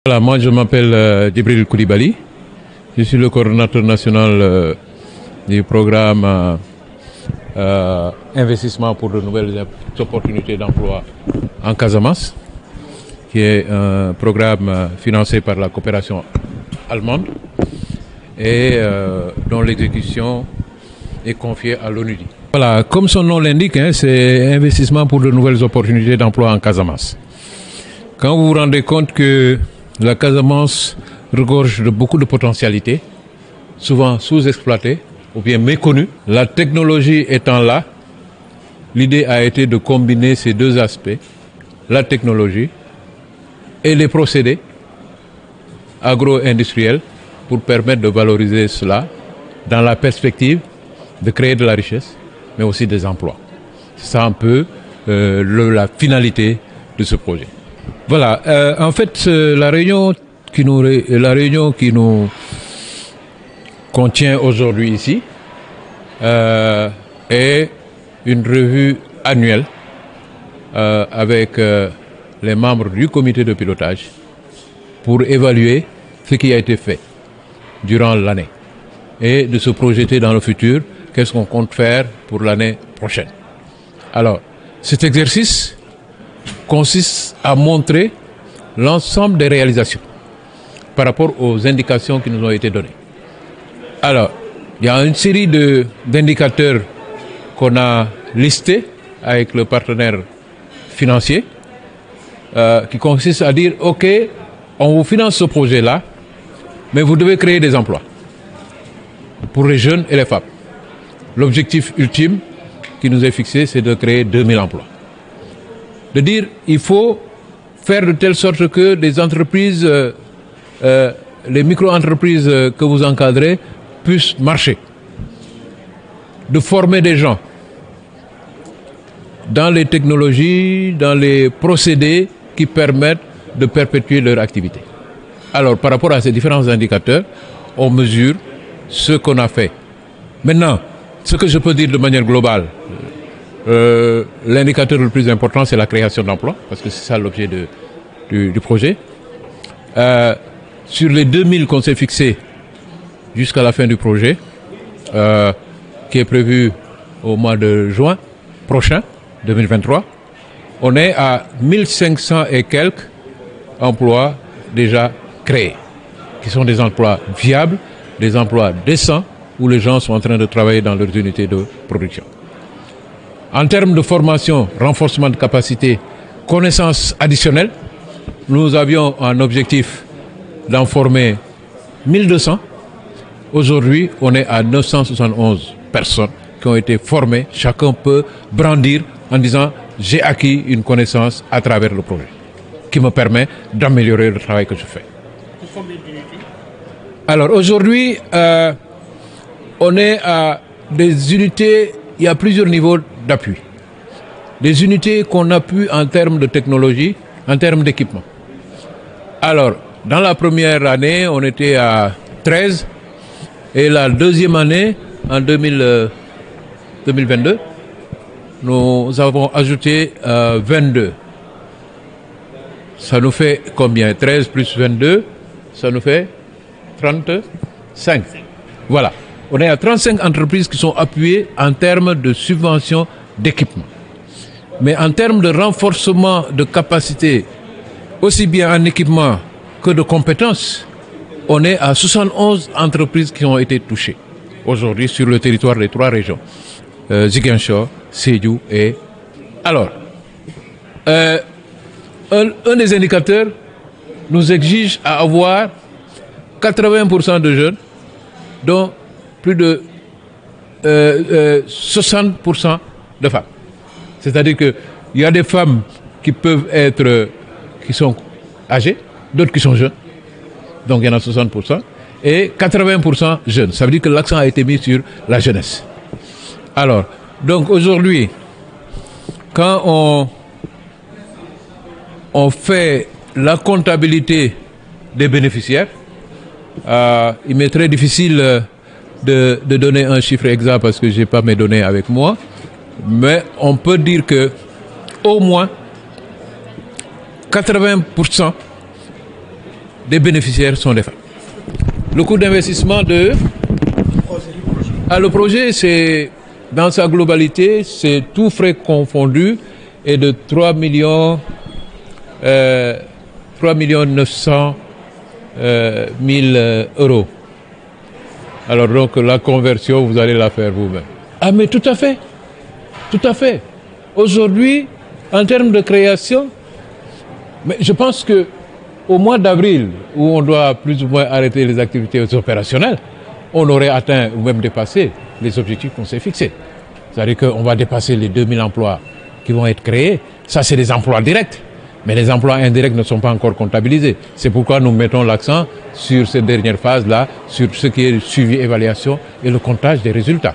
Voilà, moi je m'appelle Djibril Koulibaly, je suis le coordonnateur national du programme Investissement pour de nouvelles opportunités d'emploi en Casamance, qui est un programme financé par la coopération allemande et dont l'exécution est confiée à l'ONUDI. Voilà, comme son nom l'indique, c'est Investissement pour de nouvelles opportunités d'emploi en Casamance. Quand vous vous rendez compte que la Casamance regorge de beaucoup de potentialités, souvent sous-exploitées ou bien méconnues. La technologie étant là, l'idée a été de combiner ces deux aspects, la technologie et les procédés agro-industriels, pour permettre de valoriser cela dans la perspective de créer de la richesse, mais aussi des emplois. C'est ça un peu la finalité de ce projet. Voilà, en fait, la réunion qui nous contient aujourd'hui ici est une revue annuelle avec les membres du comité de pilotage pour évaluer ce qui a été fait durant l'année et de se projeter dans le futur, qu'est-ce qu'on compte faire pour l'année prochaine. Alors, cet exercice consiste à montrer l'ensemble des réalisations par rapport aux indications qui nous ont été données. Alors, il y a une série d'indicateurs qu'on a listés avec le partenaire financier qui consiste à dire, OK, on vous finance ce projet-là, mais vous devez créer des emplois pour les jeunes et les femmes. L'objectif ultime qui nous est fixé, c'est de créer 2000 emplois. De dire, il faut faire de telle sorte que des entreprises, les micro-entreprises que vous encadrez puissent marcher. De former des gens dans les technologies, dans les procédés qui permettent de perpétuer leur activité. Alors, par rapport à ces différents indicateurs, on mesure ce qu'on a fait. Maintenant, ce que je peux dire de manière globale, l'indicateur le plus important, c'est la création d'emplois, parce que c'est ça l'objet du projet. Sur les 2000 qu'on s'est fixés jusqu'à la fin du projet, qui est prévu au mois de juin prochain, 2023, on est à 1500 et quelques emplois déjà créés, qui sont des emplois viables, des emplois décents, où les gens sont en train de travailler dans leurs unités de production. En termes de formation, renforcement de capacité, connaissances additionnelles, nous avions un objectif d'en former 1200. Aujourd'hui, on est à 971 personnes qui ont été formées. Chacun peut brandir en disant « j'ai acquis une connaissance à travers le projet » qui me permet d'améliorer le travail que je fais. Alors aujourd'hui, on est à des unités, il y a plusieurs niveaux d'appui. Des unités qu'on appuie en termes de technologie, en termes d'équipement. Alors, dans la première année, on était à 13. Et la deuxième année, en 2022, nous avons ajouté 22. Ça nous fait combien? 13 plus 22, ça nous fait 35. Voilà. On est à 35 entreprises qui sont appuyées en termes de subventions d'équipement. Mais en termes de renforcement de capacité, aussi bien en équipement que de compétences, on est à 71 entreprises qui ont été touchées aujourd'hui sur le territoire des 3 régions. Ziguinchor, Sédhiou et... Alors, un des indicateurs nous exige à avoir 80% de jeunes, dont plus de 60% de femmes. C'est-à-dire qu'il y a des femmes qui peuvent être, qui sont âgées, d'autres qui sont jeunes, donc il y en a 60%, et 80% jeunes. Ça veut dire que l'accent a été mis sur la jeunesse. Alors, donc aujourd'hui, quand on fait la comptabilité des bénéficiaires, il m'est très difficile de donner un chiffre exact parce que je n'ai pas mes données avec moi, mais on peut dire que au moins 80% des bénéficiaires sont des femmes. Le coût d'investissement de... le projet, c'est, dans sa globalité, c'est tout frais confondu et de 3 900 000 euros. Alors donc la conversion, vous allez la faire vous-même. Ah mais tout à fait, tout à fait. Aujourd'hui, en termes de création, mais je pense que au mois d'avril, où on doit plus ou moins arrêter les activités opérationnelles, on aurait atteint ou même dépassé les objectifs qu'on s'est fixés. C'est-à-dire qu'on va dépasser les 2000 emplois qui vont être créés. Ça, c'est des emplois directs. Mais les emplois indirects ne sont pas encore comptabilisés. C'est pourquoi nous mettons l'accent sur cette dernière phase-là, sur ce qui est suivi, évaluation et le comptage des résultats.